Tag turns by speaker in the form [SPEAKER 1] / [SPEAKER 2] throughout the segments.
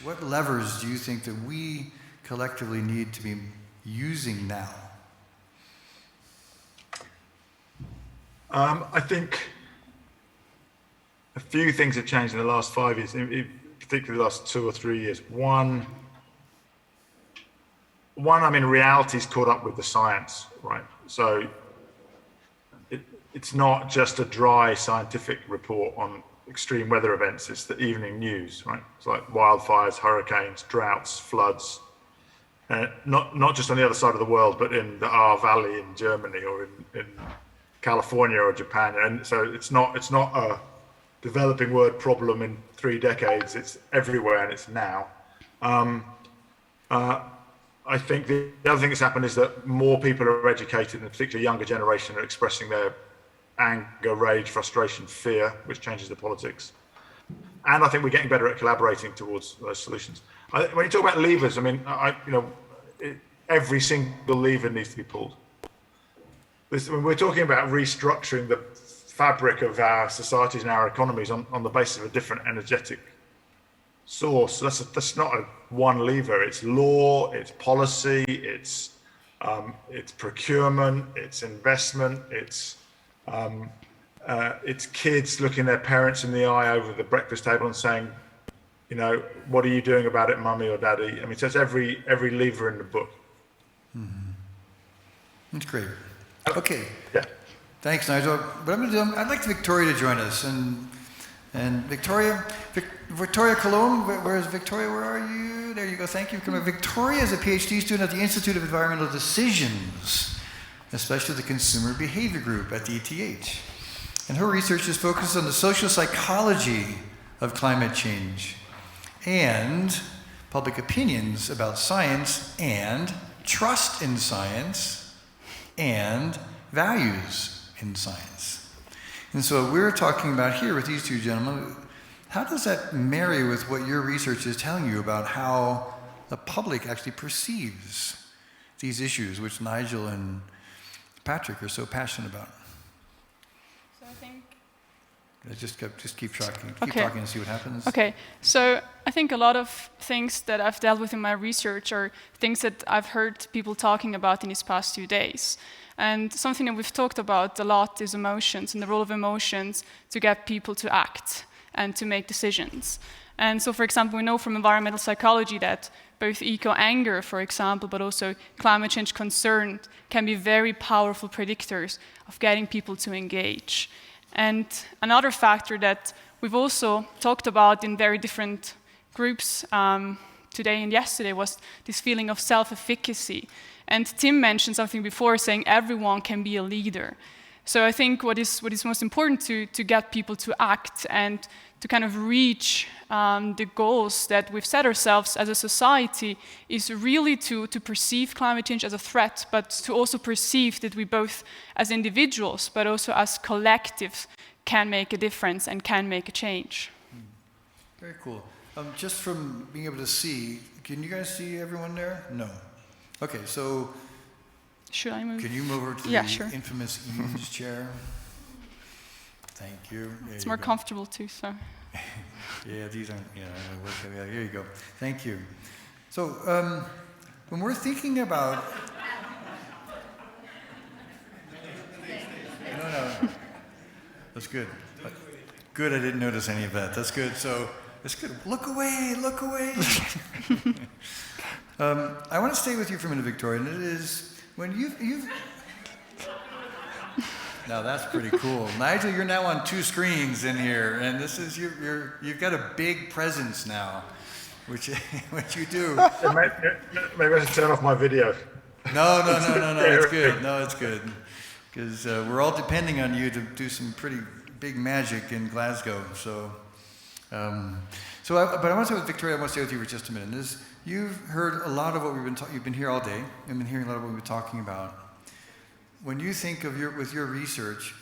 [SPEAKER 1] what levers do you think that we collectively need to be using now?
[SPEAKER 2] I think a few things have changed in the last 5 years, particularly the last 2 or 3 years. One, I mean, reality's caught up with the science, right? So it's not just a dry scientific report on extreme weather events, it's the evening news, right? It's like wildfires, hurricanes, droughts, floods, not just on the other side of the world, but in the Ahr Valley in Germany or in California or Japan. And so it's not a developing world problem in 3 decades, it's everywhere and it's now. I think the other thing that's happened is that more people are educated, and particularly younger generation are expressing their anger, rage, frustration, fear, which changes the politics. And I think we're getting better at collaborating towards those solutions. When you talk about levers, I mean, every single lever needs to be pulled. When we're talking about restructuring the fabric of our societies and our economies on the basis of a different energetic source, that's not a one lever. It's law, it's policy, it's procurement, it's investment, it's kids looking their parents in the eye over the breakfast table and saying, what are you doing about it, mummy or daddy? I mean, so it's every lever in the book.
[SPEAKER 1] Mm-hmm. That's great. Okay.
[SPEAKER 2] Yeah.
[SPEAKER 1] Thanks, Nigel. What I'm going to do, I'd like Viktoria to join us. And Viktoria Cologna, where is Viktoria? Where are you? There you go. Thank you for coming. Viktoria is a PhD student at the Institute of Environmental Decisions, especially the Consumer Behavior Group at the ETH. And her research is focused on the social psychology of climate change and public opinions about science and trust in science and values in science. And so what we're talking about here with these two gentlemen, how does that marry with what your research is telling you about how the public actually perceives these issues, which Nigel and Patrick are so passionate about?
[SPEAKER 3] So I think...
[SPEAKER 1] Just keep talking and see what happens.
[SPEAKER 3] Okay, so I think a lot of things that I've dealt with in my research are things that I've heard people talking about in these past 2 days. And something that we've talked about a lot is emotions and the role of emotions to get people to act and to make decisions. And so, for example, we know from environmental psychology that both eco-anger, for example, but also climate change concern can be very powerful predictors of getting people to engage. And another factor that we've also talked about in very different groups today and yesterday was this feeling of self-efficacy. And Tim mentioned something before, saying everyone can be a leader. So I think what is most important to get people to act and to kind of reach the goals that we've set ourselves as a society is really to perceive climate change as a threat, but to also perceive that we both as individuals, but also as collectives, can make a difference and can make a change.
[SPEAKER 1] Very cool. Just from being able to see, can you guys see everyone there? No. Okay, so
[SPEAKER 3] should I move?
[SPEAKER 1] Can you move over to the infamous Ian's chair? Thank you.
[SPEAKER 3] It's more comfortable too, so.
[SPEAKER 1] Yeah, these aren't, here you go. Thank you. So, when we're thinking about... No. That's good. Good, I didn't notice any of that. That's good. So, it's good. Look away. I want to stay with you for a minute, Viktoria, and it is when you've now that's pretty cool. Nigel, you're now on 2 screens in here, and this is you've got a big presence now, which you do.
[SPEAKER 2] Maybe I should turn off my video.
[SPEAKER 1] No, it's good. No, it's good, because we're all depending on you to do some pretty big magic in Glasgow. So, but I want to stay with Viktoria. I want to stay with you for just a minute. You've heard a lot of what you've been here all day, and been hearing a lot of what we've been talking about. When you think of with your research,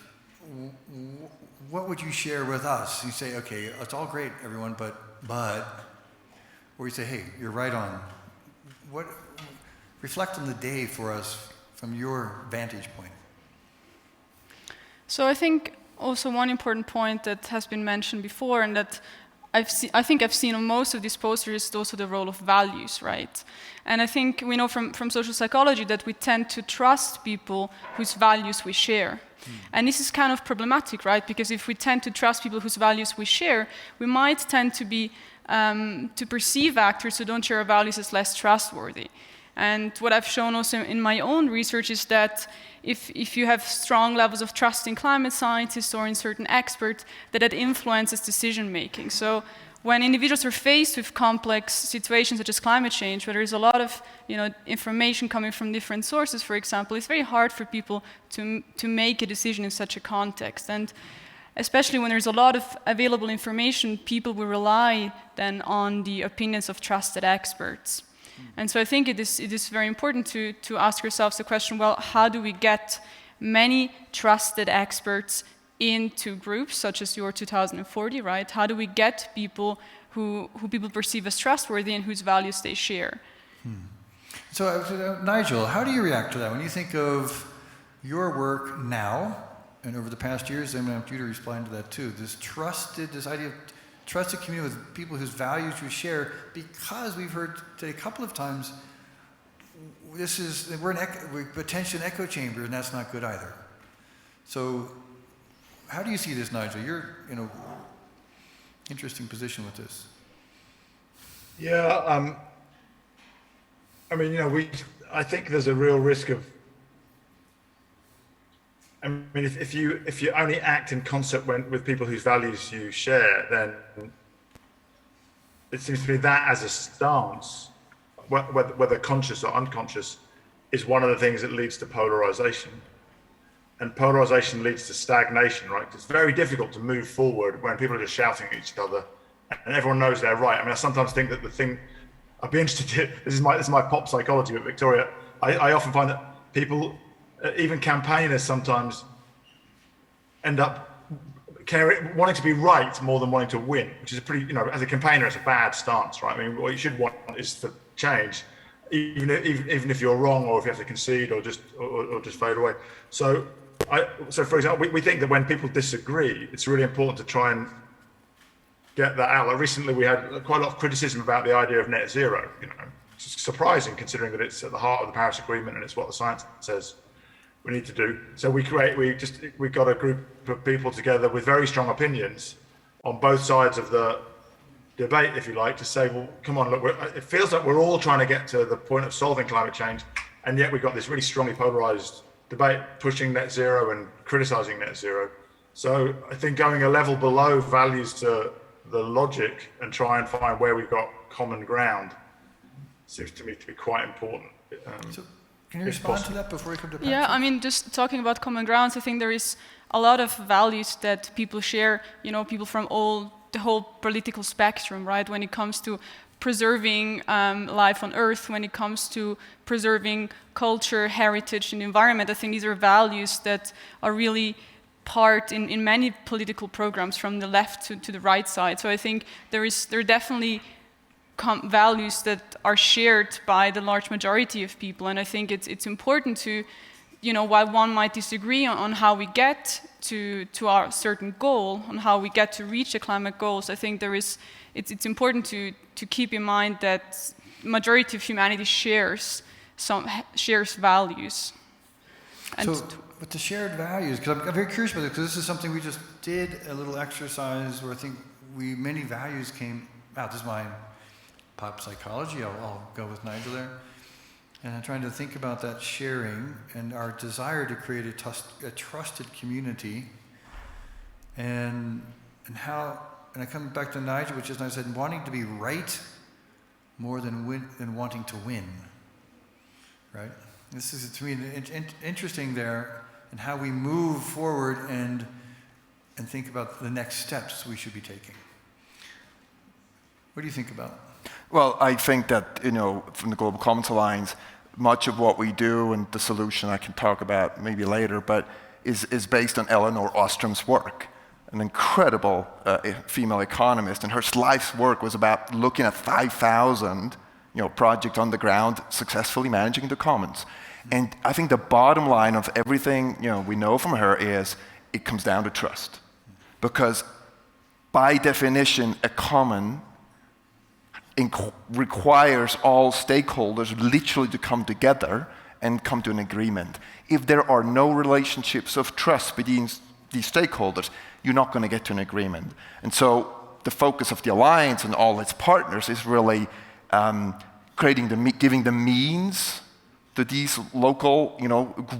[SPEAKER 1] what would you share with us? You say, okay, it's all great, everyone, but, or you say, hey, you're right on. Reflect on the day for us from your vantage point.
[SPEAKER 3] So I think also one important point that has been mentioned before, and that I think I've seen on most of these posters also the role of values, right? And I think we know from social psychology that we tend to trust people whose values we share. And this is kind of problematic, right? Because if we tend to trust people whose values we share, we might tend to be to perceive actors who don't share our values as less trustworthy. And what I've shown also in my own research is that if you have strong levels of trust in climate scientists or in certain experts, that influences decision making. So when individuals are faced with complex situations such as climate change, where there's a lot of information coming from different sources, for example, it's very hard for people to make a decision in such a context. And especially when there's a lot of available information, people will rely then on the opinions of trusted experts. And so I think it is very important to ask yourselves the question, well, how do we get many trusted experts into groups such as your 2040, right? How do we get people who people perceive as trustworthy and whose values they share?
[SPEAKER 1] So Nigel, how do you react to that? When you think of your work now and over the past years, I'm going to have you to respond to that too, this idea of trusted community with people whose values you share, because we've heard today a couple of times, we're attention echo chamber, and that's not good either. So how do you see this, Nigel? You're in an interesting position with this.
[SPEAKER 2] Yeah, I mean, I think there's a real risk of, I mean, if you only act in concert with people whose values you share, then it seems to me that as a stance, whether conscious or unconscious, is one of the things that leads to polarization. And polarization leads to stagnation, right? It's very difficult to move forward when people are just shouting at each other and everyone knows they're right. I mean, I sometimes think that the thing, I'd be interested in, this is my pop psychology with Viktoria, I often find that people, even campaigners sometimes end up wanting to be right more than wanting to win, which is a pretty, as a campaigner, it's a bad stance, right? I mean, what you should want is for change, even if you're wrong or if you have to concede or just fade away. So for example, we think that when people disagree, it's really important to try and get that out. Like recently, we had quite a lot of criticism about the idea of net zero. It's surprising considering that it's at the heart of the Paris Agreement and it's what the science says we need to do. So we got a group of people together with very strong opinions on both sides of the debate, if you like, to say, well, come on, look, it feels like we're all trying to get to the point of solving climate change, and yet we've got this really strongly polarized debate pushing net zero and criticizing net zero. So I think going a level below values to the logic and try and find where we've got common ground seems to me to be quite important.
[SPEAKER 1] So can you respond to that before we come to Patrick?
[SPEAKER 3] Yeah, I mean, just talking about common grounds, I think there is a lot of values that people share, people from the whole political spectrum, right? When it comes to preserving life on Earth, when it comes to preserving culture, heritage, and environment, I think these are values that are really part in many political programs from the left to the right side. So I think there are definitely values that are shared by the large majority of people, and I think it's important to, while one might disagree on how we get to our certain goal, on how we get to reach the climate goals, I think it's important to keep in mind that majority of humanity shares values. And
[SPEAKER 1] so with the shared values, because I'm very curious about this, because this is something we just did a little exercise where I think many values came out. This is my pop psychology. I'll go with Nigel there. And I'm trying to think about that sharing and our desire to create a trusted community, and how. And I come back to Nigel, which is, I said, wanting to be right more than wanting to win. Right. This is to me interesting there, and how we move forward and think about the next steps we should be taking. What do you think about?
[SPEAKER 4] Well, I think that, from the Global Commons Alliance, much of what we do and the solution I can talk about maybe later, but is based on Elinor Ostrom's work, an incredible female economist, and her life's work was about looking at 5,000 projects on the ground successfully managing the commons. And I think the bottom line of everything we know from her is it comes down to trust. Because by definition, a common requires all stakeholders literally to come together and come to an agreement. If there are no relationships of trust between these stakeholders, you're not going to get to an agreement. And so the focus of the alliance and all its partners is really giving the means to these local,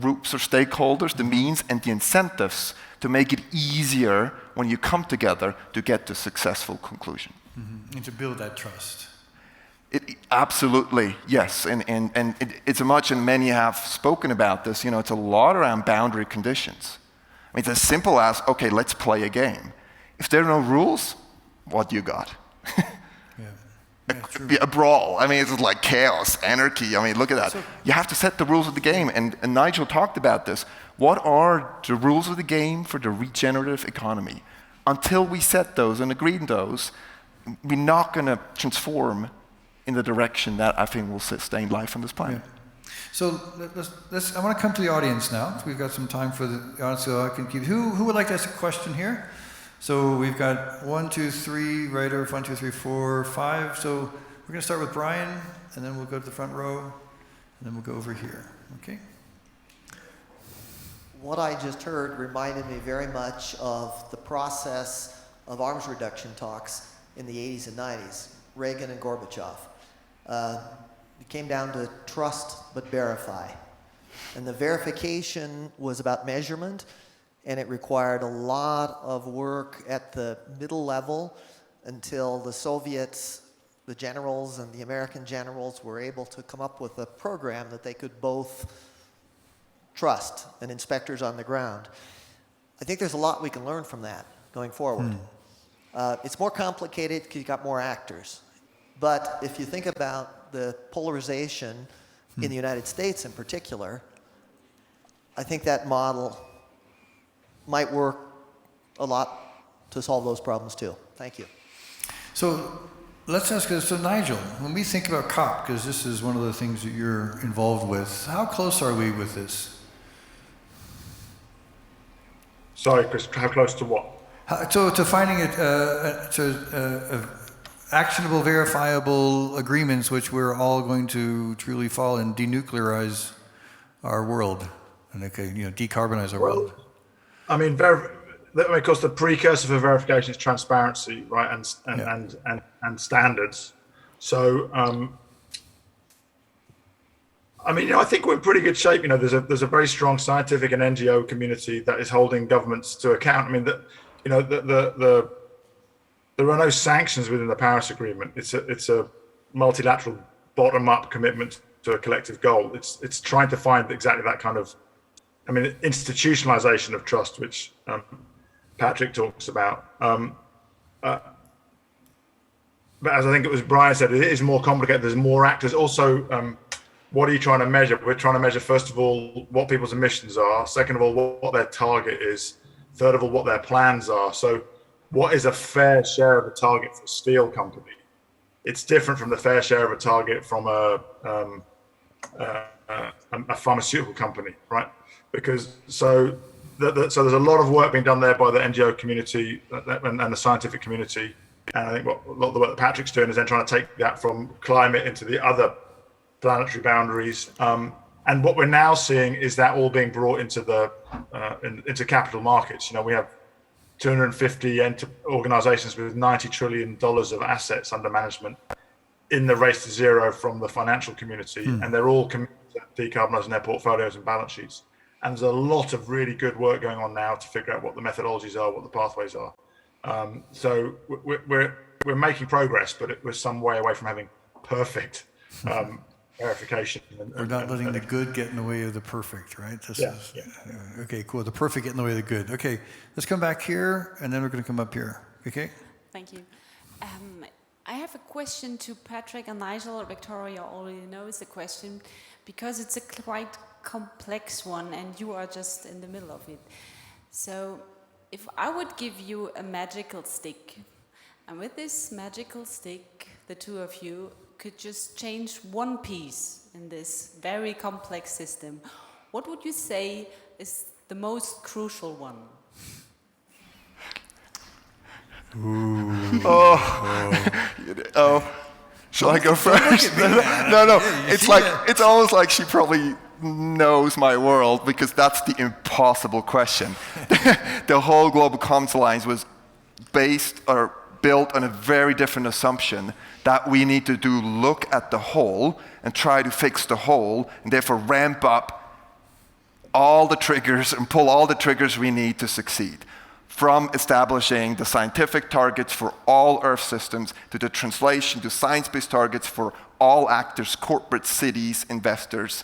[SPEAKER 4] groups or stakeholders, the means and the incentives to make it easier when you come together to get to a successful conclusion.
[SPEAKER 1] Mm-hmm. And to build that trust.
[SPEAKER 4] Absolutely, yes. And it's much, and many have spoken about this, it's a lot around boundary conditions. I mean, it's as simple as, okay, let's play a game. If there are no rules, what do you got? A brawl. I mean, it's like chaos, anarchy. I mean, look at that. So, you have to set the rules of the game. And Nigel talked about this. What are the rules of the game for the regenerative economy? Until we set those and agree on those, we're not going to transform in the direction that I think will sustain life on this planet.
[SPEAKER 1] Yeah. So I want to come to the audience now. We've got some time for the audience, so I can keep. Who would like to ask a question here? So we've got 1, 2, 3, right over 1, 2, 3, 4, 5. So we're going to start with Brian, and then we'll go to the front row, and then we'll go over here. Okay?
[SPEAKER 5] What I just heard reminded me very much of the process of arms reduction talks in the 80s and 90s, Reagan and Gorbachev. It came down to trust but verify. And the verification was about measurement, and it required a lot of work at the middle level until the Soviets, the generals, and the American generals were able to come up with a program that they could both trust, and inspectors on the ground. I think there's a lot we can learn from that going forward. It's more complicated because you've got more actors. But if you think about the polarization in the United States in particular, I think that model might work a lot to solve those problems too. Thank you.
[SPEAKER 1] So let's ask this. So Nigel, when we think about COP, because this is one of the things that you're involved with, how close are we with this?
[SPEAKER 2] Sorry, Chris, how close to what?
[SPEAKER 1] To finding it, actionable, verifiable agreements which we're all going to truly follow and denuclearize our world and decarbonize our world.
[SPEAKER 2] I mean, of course, the precursor for verification is transparency, right, and standards. So, I mean, I think we're in pretty good shape. There's a very strong scientific and NGO community that is holding governments to account. I mean, there are no sanctions within the Paris Agreement. It's a multilateral bottom-up commitment to a collective goal. It's trying to find exactly that kind of, institutionalization of trust, which Patrick talks about. But as I think it was Brian said, it is more complicated. There's more actors. Also, what are you trying to measure? We're trying to measure, first of all, what people's emissions are. Second of all, what their target is. Third of all, what their plans are. So what is a fair share of a target for a steel company? It's different from the fair share of a target from a pharmaceutical company, right? Because so there's a lot of work being done there by the NGO community and the scientific community. And I think a lot of the work that Patrick's doing is then trying to take that from climate into the other planetary boundaries. And what we're now seeing is that all being brought into into capital markets. We have 250 organizations with $90 trillion of assets under management in the race to zero from the financial community, and they're all committed to decarbonizing their portfolios and balance sheets. And there's a lot of really good work going on now to figure out what the methodologies are, what the pathways are. So we're making progress, but we're some way away from having perfect verification.
[SPEAKER 1] We're not letting the good get in the way of the perfect, right? Okay, cool. The perfect get in the way of the good. Okay, let's come back here, and then we're going to come up here. Okay?
[SPEAKER 6] Thank you. I have a question to Patrick and Nigel. Viktoria already knows the question because it's a quite complex one, and you are just in the middle of it. So if I would give you a magical stick, and with this magical stick, the two of you could just change one piece in this very complex system, what would you say is the most crucial one?
[SPEAKER 4] Shall I go first? No. It's almost like she probably knows my world, because that's the impossible question. The whole Global Commons Alliance was based or built on a very different assumption that we need to look at the whole and try to fix the whole, and therefore ramp up all the triggers and pull all the triggers we need to succeed. From establishing the scientific targets for all Earth systems, to the translation to science-based targets for all actors, corporate, cities, investors,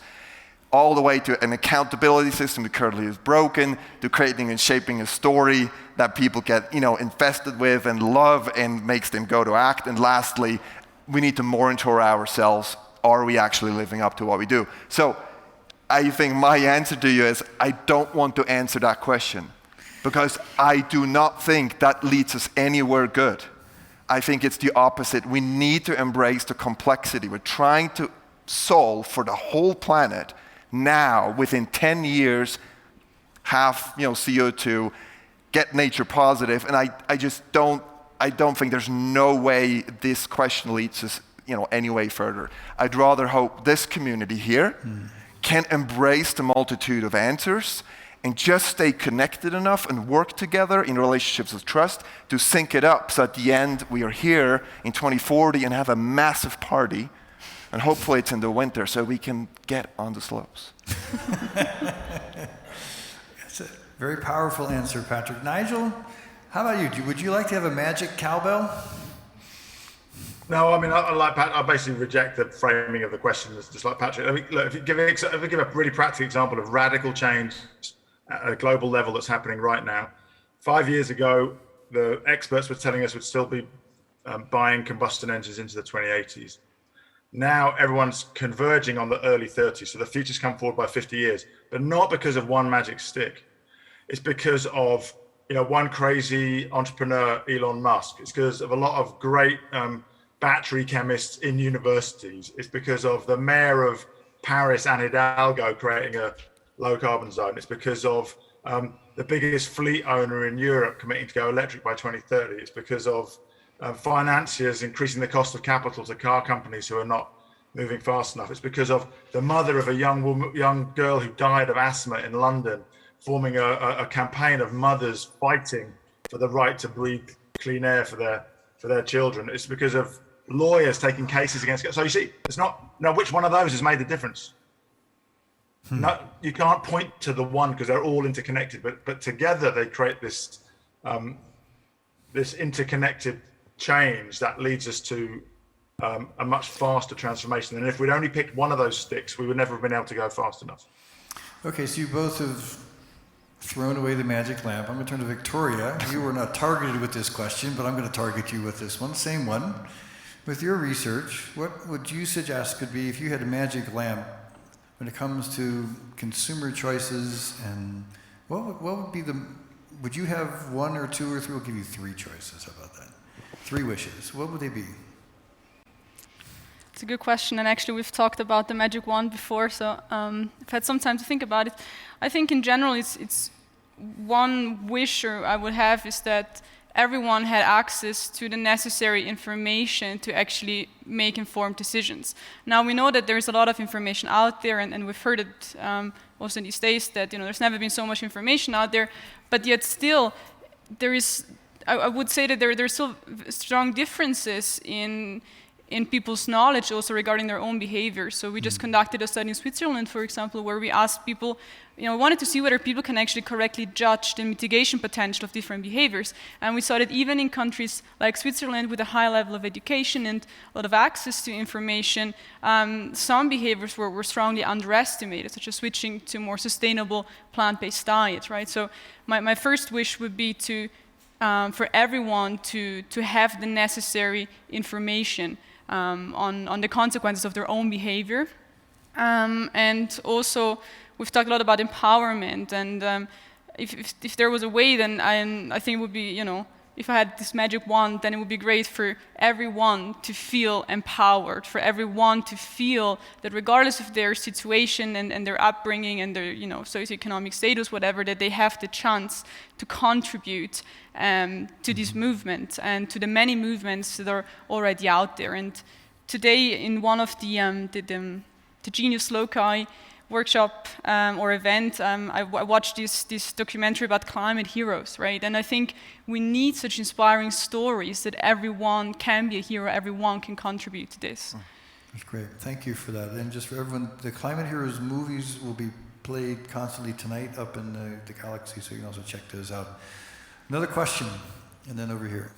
[SPEAKER 4] all the way to an accountability system that currently is broken, to creating and shaping a story that people get invested with and love and makes them go to act. And lastly, we need to monitor ourselves. Are we actually living up to what we do? So I think my answer to you is I don't want to answer that question, because I do not think that leads us anywhere good. I think it's the opposite. We need to embrace the complexity. We're trying to solve for the whole planet now, within 10 years, half CO2, get nature positive, and I don't think there's no way this question leads us any way further. I'd rather hope this community here can embrace the multitude of answers and just stay connected enough and work together in relationships of trust to sync it up, so at the end we are here in 2040 and have a massive party, and hopefully it's in the winter so we can get on the slopes.
[SPEAKER 1] That's a very powerful answer, Patrick. Nigel, how about you? Would you like to have a magic cowbell?
[SPEAKER 2] No, I mean, I basically reject the framing of the question as just like Patrick. I mean, look, if you give a really practical example of radical change at a global level that's happening right now. 5 years ago, the experts were telling us we'd still be buying combustion engines into the 2080s. Now everyone's converging on the early 30s, so the future's come forward by 50 years, but not because of one magic stick. It's because of one crazy entrepreneur, Elon Musk. It's because of a lot of great battery chemists in universities. It's because of the mayor of Paris, Anne Hidalgo, creating a low carbon zone. It's because of the biggest fleet owner in Europe committing to go electric by 2030. It's because of financiers increasing the cost of capital to car companies who are not moving fast enough. It's because of the mother of a young girl who died of asthma in London, forming a campaign of mothers fighting for the right to breathe clean air for their children. It's because of lawyers taking cases against. So you see, it's not which one of those has made the difference. No, you can't point to the one because they're all interconnected, but together they create this this interconnected change that leads us to a much faster transformation. And if we'd only picked one of those sticks, we would never have been able to go fast enough.
[SPEAKER 1] Okay, so you both have thrown away the magic lamp. I'm going to turn to Victoria. You were not targeted with this question, but I'm going to target you with this one, same one. With your research, what would you suggest could be, if you had a magic lamp, when it comes to consumer choices, and what would be would you have one or two or three? We'll give you three choices. How about that? 3 wishes. What would they be?
[SPEAKER 3] It's a good question, and actually we've talked about the magic wand before, so I've had some time to think about it. I think in general it's one wish I would have is that everyone had access to the necessary information to actually make informed decisions. Now we know that there's a lot of information out there, and we've heard it also in these days that there's never been so much information out there, but yet still there is, I would say that there's still strong differences in people's knowledge also regarding their own behavior. So we just conducted a study in Switzerland, for example, where we asked people, wanted to see whether people can actually correctly judge the mitigation potential of different behaviors. And we saw that even in countries like Switzerland with a high level of education and a lot of access to information, some behaviors were strongly underestimated, such as switching to more sustainable plant-based diet, right? So my first wish would be for everyone to have the necessary information on the consequences of their own behavior. And also, we've talked a lot about empowerment, and if there was a way, then I think it would be, if I had this magic wand, then it would be great for everyone to feel empowered, for everyone to feel that regardless of their situation and their upbringing and their socioeconomic status, whatever, that they have the chance to contribute to this movement and to the many movements that are already out there. And today, in one of the Genius Loci workshop or event, I watched this documentary about climate heroes, right? And I think we need such inspiring stories that everyone can be a hero, everyone can contribute to this.
[SPEAKER 1] That's great. Thank you for that. And just for everyone, the Climate Heroes movies will be played constantly tonight up in the galaxy, so you can also check those out. Another question, and then over here.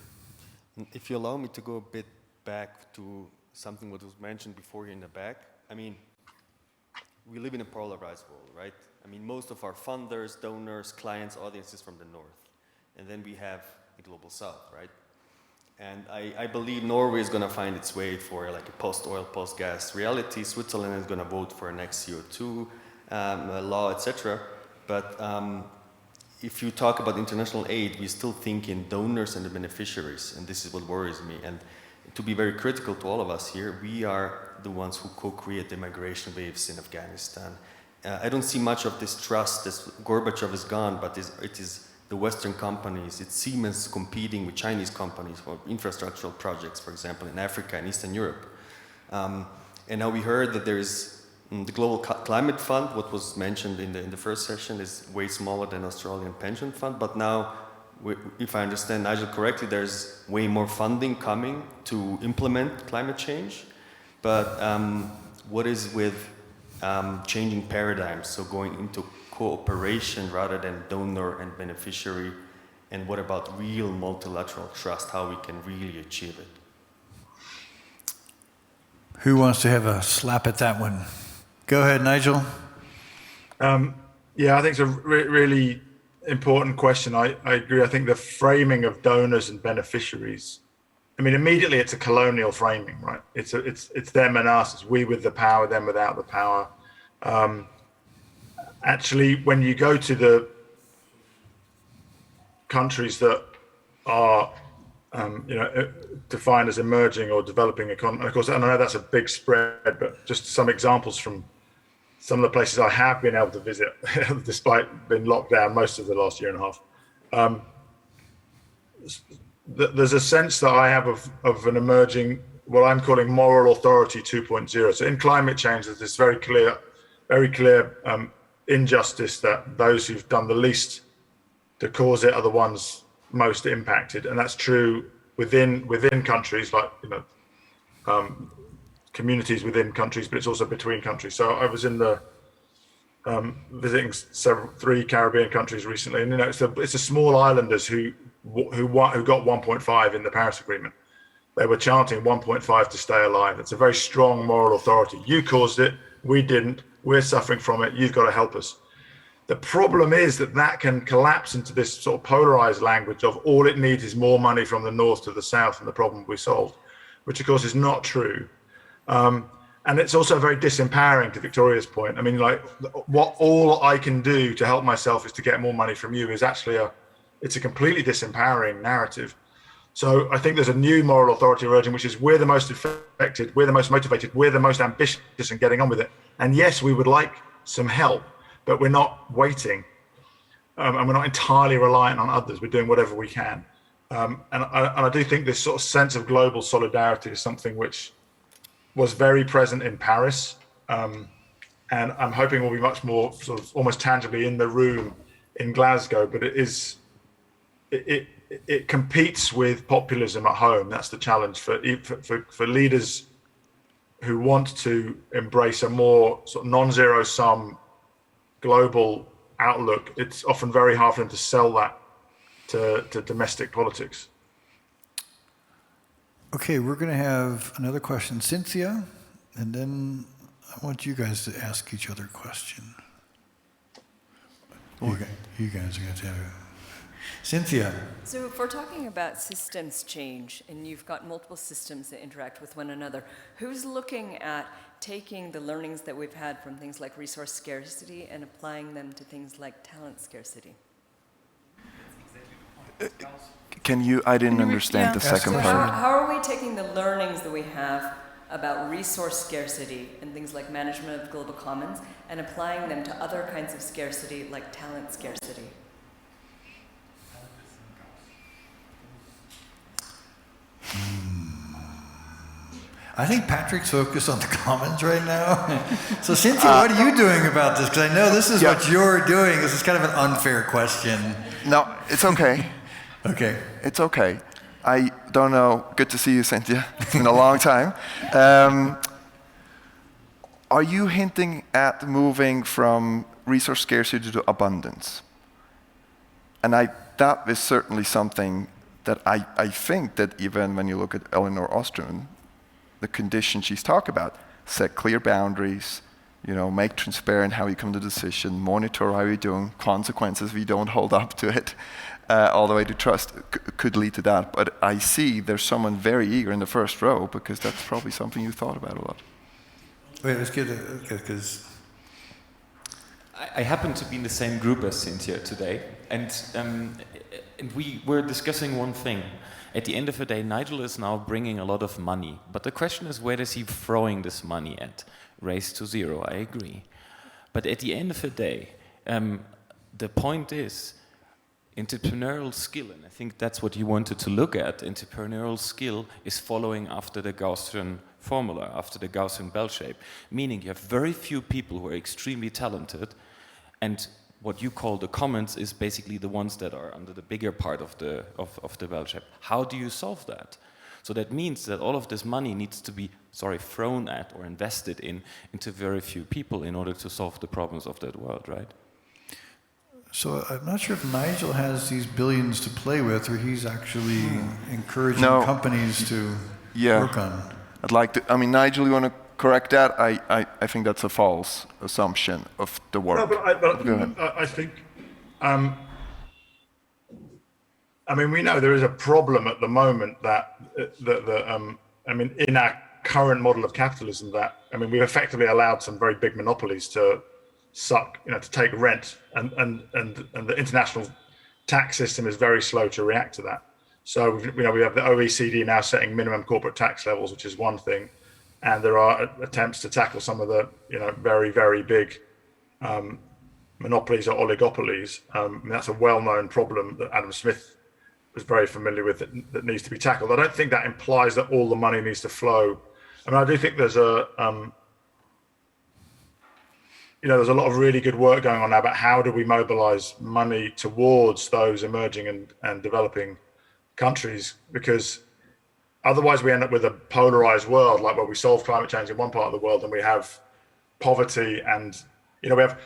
[SPEAKER 7] If you allow me to go a bit back to something that was mentioned before here in the back, I mean, we live in a polarized world, right? I mean, most of our funders, donors, clients, audiences from the north. And then we have the global south, right? And I believe Norway is going to find its way for like a post-oil, post-gas reality. Switzerland is going to vote for a next CO2 law, etc. But if you talk about international aid, we still think in donors and the beneficiaries, and this is what worries me. And to be very critical to all of us here, we are the ones who co-create the migration waves in Afghanistan. I don't see much of this trust as Gorbachev is gone, but it is the Western companies, it's Siemens competing with Chinese companies for infrastructural projects, for example, in Africa and Eastern Europe. And now we heard that there is the Global Climate Fund, what was mentioned in the first session, is way smaller than Australian Pension Fund, but now, if I understand Nigel correctly, there's way more funding coming to implement climate change. But what is with changing paradigms, so going into cooperation rather than donor and beneficiary, and what about real multilateral trust, how we can really achieve it?
[SPEAKER 1] Who wants to have a slap at that one? Go ahead, Nigel.
[SPEAKER 2] Yeah, I think it's a really important question. I agree. I think the framing of donors and beneficiaries, I mean, immediately it's a colonial framing, right? It's them and us. It's we with the power, them without the power. Actually, when you go to the countries that are, defined as emerging or developing economy, of course, I know that's a big spread, but just some examples from some of the places I have been able to visit, despite being locked down most of the last year and a half. There's a sense that I have of an emerging, what I'm calling moral authority 2.0. So in climate change, there's this very clear injustice that those who've done the least to cause it are the ones most impacted, and that's true within countries, like communities within countries, but it's also between countries. So I was in the visiting 3 Caribbean countries recently, and it's the small islanders who got 1.5 in the Paris Agreement. They were chanting 1.5 to stay alive. It's a very strong moral authority. You caused it, we didn't. We're suffering from it. You've got to help us. The problem is that can collapse into this sort of polarized language of all it needs is more money from the north to the south and the problem will be solved, which of course is not true. And it's also very disempowering, to Victoria's point. I mean, like, what all I can do to help myself is to get more money from you is actually it's a completely disempowering narrative. So I think there's a new moral authority emerging, which is we're the most affected, we're the most motivated, we're the most ambitious in getting on with it. And yes, we would like some help, but we're not waiting, and we're not entirely reliant on others. We're doing whatever we can. And I do think this sort of sense of global solidarity is something which was very present in Paris, and I'm hoping will be much more sort of almost tangibly in the room in Glasgow, but it competes with populism at home. That's the challenge for leaders who want to embrace a more sort of non-zero sum global outlook. It's often very hard for them to sell that to domestic politics. Okay, we're going to have another question. Cynthia, and then I want you guys to ask each other a question. You guys are going to have Cynthia.
[SPEAKER 8] So if we're talking about systems change, and you've got multiple systems that interact with one another, who's looking at taking the learnings that we've had from things like resource scarcity and applying them to things like talent scarcity?
[SPEAKER 4] I didn't understand the second
[SPEAKER 8] So
[SPEAKER 4] part.
[SPEAKER 8] how are we taking the learnings that we have about resource scarcity and things like management of global commons and applying them to other kinds of scarcity like talent scarcity?
[SPEAKER 1] I think Patrick's focused on the commons right now. So Cynthia, what are you doing about this? Because I know this is what you're doing. This is kind of an unfair question.
[SPEAKER 4] No, it's okay.
[SPEAKER 1] Okay.
[SPEAKER 4] It's okay. I don't know. Good to see you, Cynthia. It's been a long time. Are you hinting at moving from resource scarcity to abundance? And that is certainly something that I think that even when you look at Elinor Ostrom, the conditions she's talking about, set clear boundaries, make transparent how you come to decision, monitor how you're doing, consequences if you don't hold up to it, all the way to trust could lead to that. But I see there's someone very eager in the first row because that's probably something you thought about a lot.
[SPEAKER 1] Wait, let's get it, because
[SPEAKER 9] I happen to be in the same group as Cynthia today, and we were discussing one thing. At the end of the day, Nigel is now bringing a lot of money, but the question is, where is he throwing this money at? Raised to zero, I agree. But at the end of the day, the point is entrepreneurial skill, and I think that's what you wanted to look at. Entrepreneurial skill is following after the Gaussian formula, after the Gaussian bell shape, meaning you have very few people who are extremely talented, and what you call the commons is basically the ones that are under the bigger part of the bell shape. How do you solve that? So that means that all of this money needs to be, thrown at or invested into very few people in order to solve the problems of that world, right?
[SPEAKER 1] So I'm not sure if Nigel has these billions to play with, or he's actually encouraging companies to work on.
[SPEAKER 4] I'd like to. Nigel, you want to correct that? I think that's a false assumption of the work.
[SPEAKER 2] No, but I think. We know there is a problem at the moment that in our current model of capitalism, we've effectively allowed some very big monopolies to suck, to take rent, and the international tax system is very slow to react to that. So we have the OECD now setting minimum corporate tax levels, which is one thing, and there are attempts to tackle some of the very, very big monopolies or oligopolies. That's a well-known problem that Adam Smith was very familiar with that needs to be tackled. I don't think that implies that all the money needs to flow. I do think there's there's a lot of really good work going on now about how do we mobilize money towards those emerging and developing countries, because otherwise we end up with a polarized world, like where we solve climate change in one part of the world and we have poverty, and we have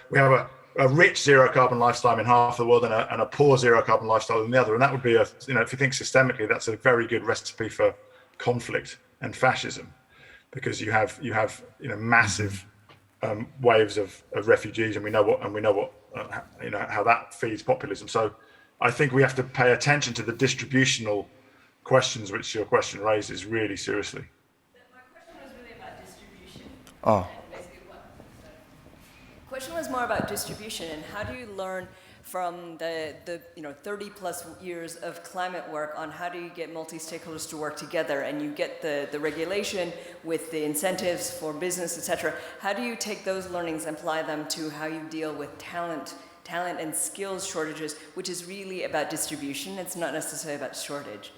[SPEAKER 2] a rich zero carbon lifestyle in half the world and a poor zero carbon lifestyle in the other, and that would be if you think systemically, that's a very good recipe for conflict and fascism, because you have massive waves of refugees, and we know what how that feeds populism. So I think we have to pay attention to the distributional questions which your question raises really seriously.
[SPEAKER 8] My question was really about distribution.
[SPEAKER 4] Oh.
[SPEAKER 8] The question was more about distribution, and how do you learn from the 30 plus years of climate work on how do you get multi-stakeholders to work together, and you get the regulation with the incentives for business, etc. How do you take those learnings and apply them to how you deal with talent and skills shortages, which is really about distribution? It's not necessarily about shortage.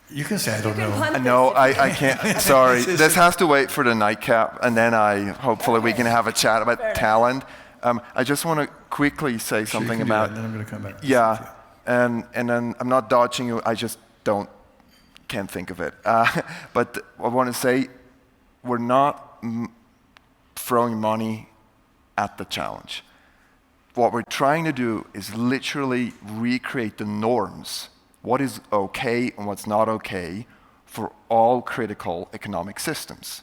[SPEAKER 1] You can say I don't know.
[SPEAKER 4] No, I can't. Sorry, this has to wait for the nightcap, and then hopefully we can have a chat about talent. I just want to quickly say something about.
[SPEAKER 1] And then I'm going to come back.
[SPEAKER 4] Yeah, and then I'm not dodging you. I just can't think of it. But I want to say, we're not throwing money at the challenge. What we're trying to do is literally recreate the norms. What is okay and what's not okay for all critical economic systems.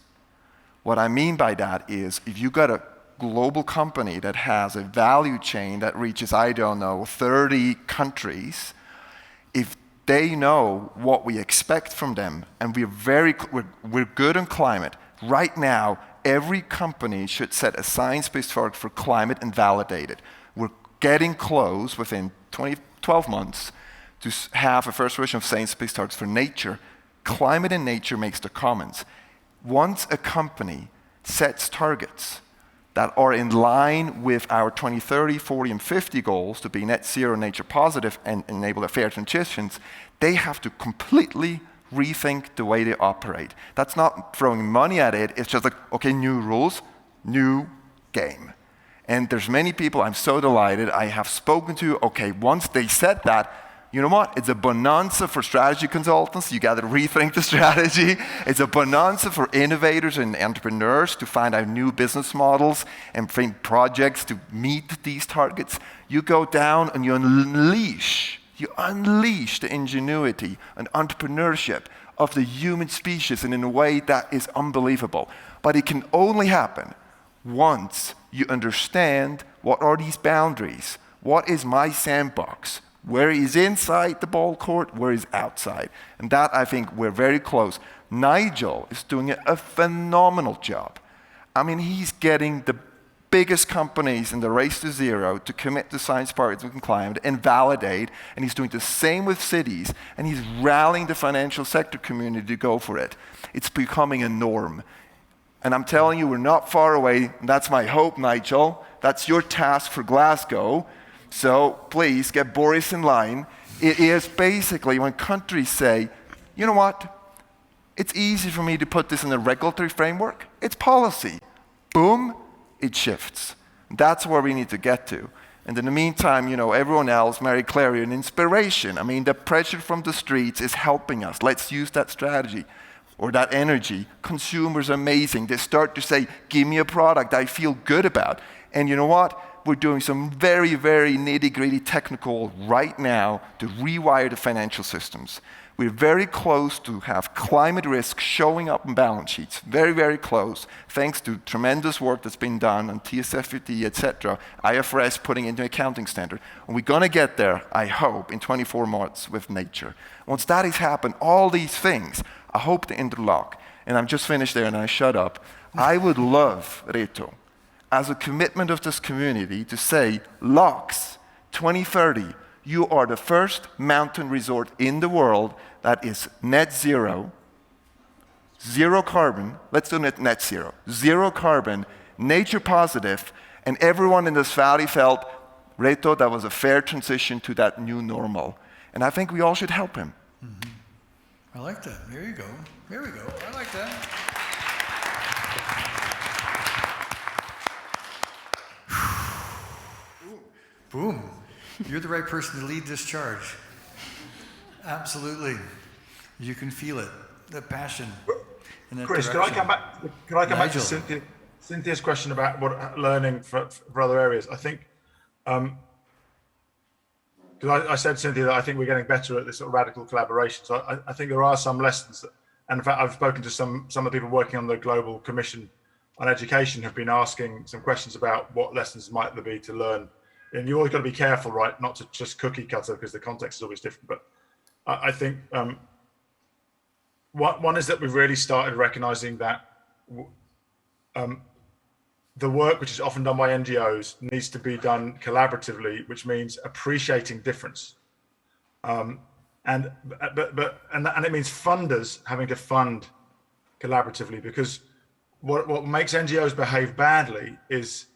[SPEAKER 4] What I mean by that is, if you got a global company that has a value chain that reaches, 30 countries, if they know what we expect from them, and we're good on climate, right now, every company should set a science-based target for climate and validate it. We're getting close within 12 months to have a first version of science-based targets for nature. Climate and nature makes the commons. Once a company sets targets that are in line with our 2030, 40, and 50 goals to be net zero, nature positive, and enable a fair transitions, they have to completely rethink the way they operate. That's not throwing money at it, it's just like, okay, new rules, new game. And there's many people I'm so delighted I have spoken to, okay, once they said that, you know what? It's a bonanza for strategy consultants. You got to rethink the strategy. It's a bonanza for innovators and entrepreneurs to find out new business models and think projects to meet these targets. You go down and you unleash the ingenuity and entrepreneurship of the human species in a way that is unbelievable. But it can only happen once you understand what are these boundaries. What is my sandbox? Where is inside the ball court, where is outside? And that, I think, we're very close. Nigel is doing a phenomenal job. I mean, he's getting the biggest companies in the race to zero to commit to science targets and climate and validate, and he's doing the same with cities, and he's rallying the financial sector community to go for it. It's becoming a norm. And I'm telling you, we're not far away. That's my hope, Nigel. That's your task for Glasgow. So please get Boris in line. It is basically when countries say, you know what, it's easy for me to put this in a regulatory framework. It's policy. Boom, it shifts. That's where we need to get to. And in the meantime, you know, everyone else, Mary Claire, you're an inspiration. I mean, the pressure from the streets is helping us. Let's use that strategy or that energy. Consumers are amazing. They start to say, give me a product I feel good about. And you know what? We're doing some very, very nitty-gritty technical right now to rewire the financial systems. We're very close to have climate risk showing up in balance sheets. Very, very close, thanks to tremendous work that's been done on TSFD, etc., IFRS putting into accounting standard. And we're going to get there, I hope, in 24 months with nature. Once that has happened, all these things, I hope to interlock. And I'm just finished there and I shut up. I would love, Reto, as a commitment of this community to say, LOX 2030, you are the first mountain resort in the world that is net zero, zero carbon, let's do net zero, zero carbon, nature positive, and everyone in this valley felt, Reto, that was a fair transition to that new normal. And I think we all should help him.
[SPEAKER 1] Mm-hmm. I like that. There you go. There we go. I like that. Boom. You're the right person to lead this charge. Absolutely. You can feel it, the passion. In that
[SPEAKER 2] Chris,
[SPEAKER 1] direction.
[SPEAKER 2] can I come back to Cynthia's question about what learning for other areas? I think, because I said, Cynthia, that I think we're getting better at this sort of radical collaboration. So I think there are some lessons that, and in fact, I've spoken to some of the people working on the Global Commission on Education have been asking some questions about what lessons might there be to learn. And you always got to be careful, right, not to just cookie cutter because the context is always different. But I think one is that we've really started recognizing that the work which is often done by NGOs needs to be done collaboratively, which means appreciating difference. And it means funders having to fund collaboratively, because what makes NGOs behave badly is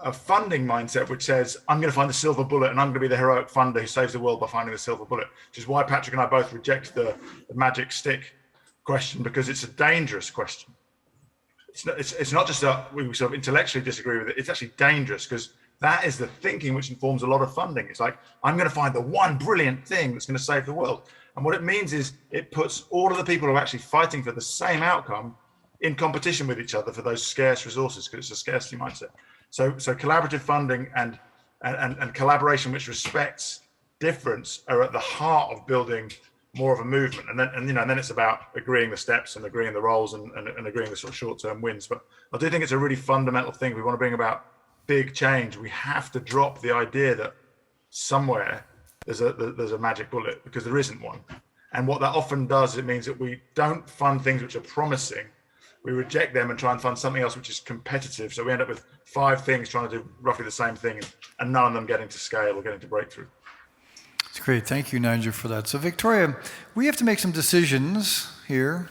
[SPEAKER 2] a funding mindset which says, I'm going to find the silver bullet and I'm going to be the heroic funder who saves the world by finding the silver bullet, which is why Patrick and I both reject the magic stick question, because it's a dangerous question. It's not just that we sort of intellectually disagree with it, it's actually dangerous, because that is the thinking which informs a lot of funding. It's like, I'm going to find the one brilliant thing that's going to save the world. And what it means is it puts all of the people who are actually fighting for the same outcome in competition with each other for those scarce resources, because it's a scarcity mindset. So collaborative funding and collaboration which respects difference are at the heart of building more of a movement. And then it's about agreeing the steps and agreeing the roles and agreeing the sort of short-term wins. But I do think it's a really fundamental thing. If we want to bring about big change, we have to drop the idea that somewhere there's a magic bullet, because there isn't one. And what that often does, it means that we don't fund things which are promising. we reject them and try and find something else which is competitive. So we end up with 5 things trying to do roughly the same thing, and none of them getting to scale or getting to breakthrough.
[SPEAKER 1] It's great. Thank you, Nigel, for that. So, Viktoria, we have to make some decisions here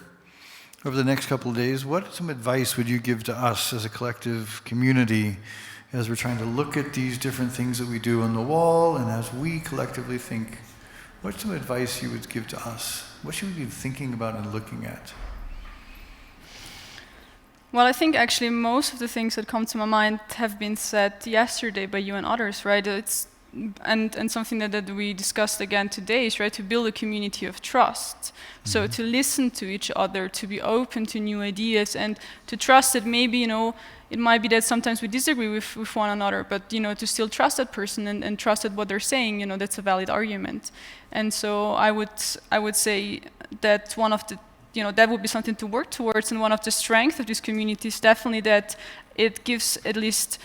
[SPEAKER 1] over the next couple of days. What some advice would you give to us as a collective community as we're trying to look at these different things that we do on the wall, and as we collectively think, what's some advice you would give to us? What should we be thinking about and looking at?
[SPEAKER 3] Well, I think actually most of the things that come to my mind have been said yesterday by you and others, right? And something that we discussed again today is, right, to build a community of trust. So to listen to each other, to be open to new ideas, and to trust that maybe, it might be that sometimes we disagree with one another, but, to still trust that person and trust that what they're saying, that's a valid argument. And so I would say that one of the, that would be something to work towards, and one of the strengths of this community is definitely that it gives at least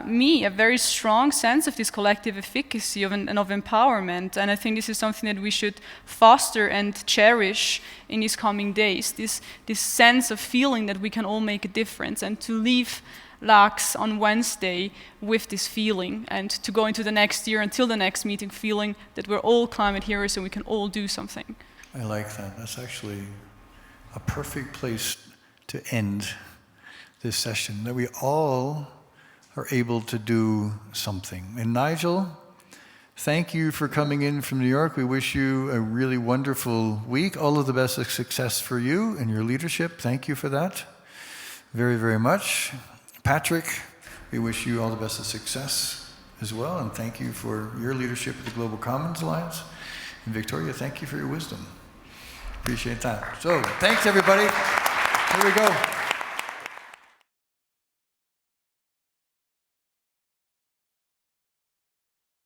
[SPEAKER 3] me a very strong sense of this collective efficacy and of empowerment. And I think this is something that we should foster and cherish in these coming days, this sense of feeling that we can all make a difference, and to leave LAX on Wednesday with this feeling, and to go into the next year until the next meeting feeling that we're all climate heroes and we can all do something.
[SPEAKER 1] I like that. That's actually a perfect place to end this session, that we all are able to do something. And Nigel, thank you for coming in from New York. We wish you a really wonderful week. All of the best of success for you and your leadership. Thank you for that very, very much. Patrick, we wish you all the best of success as well, and thank you for your leadership at the Global Commons Alliance. And Viktoria, thank you for your wisdom. Appreciate that. So, thanks everybody. Here we go.